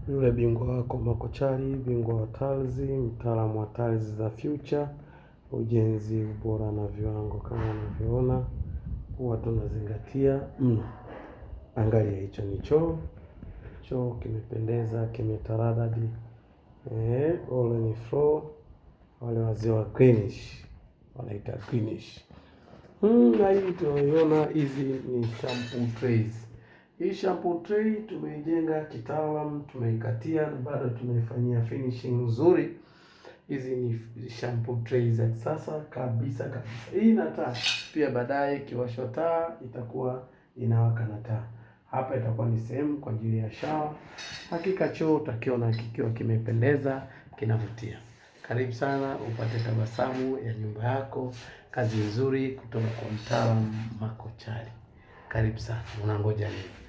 yule bingwa wako Makochari, bingwa wa tiles, mtaalamu wa tiles za future, ujenzi, ubora na viwango. Kama unavyoona huwa tunazingatia mno. Angalia, hicho ni choo kimependeza, kimetaradadi, ole ni floor, wale wazee wa greenish wanaita greenish. Na hii tunaiona, hizi ni shampoo trays. Hii shampoo tray tumeijenga kitaalamu, tumeikatia na bado tunaifanyia finishing nzuri. Hizi ni shampoo trays za sasa kabisa. Hii ina taa pia, baadaye kiwashwa taa itakuwa inawaka na taa. Hapa itakuwa ni sehemu kwa ajili ya shower. Hakika choo utakiona kikiwa kimependeza, kinavutia. Karibu sana upate tabasamu ya nyumba yako. Kazi nzuri kutoka kwa mtaalamu Makochari. Karibu sana. Unangoja nini?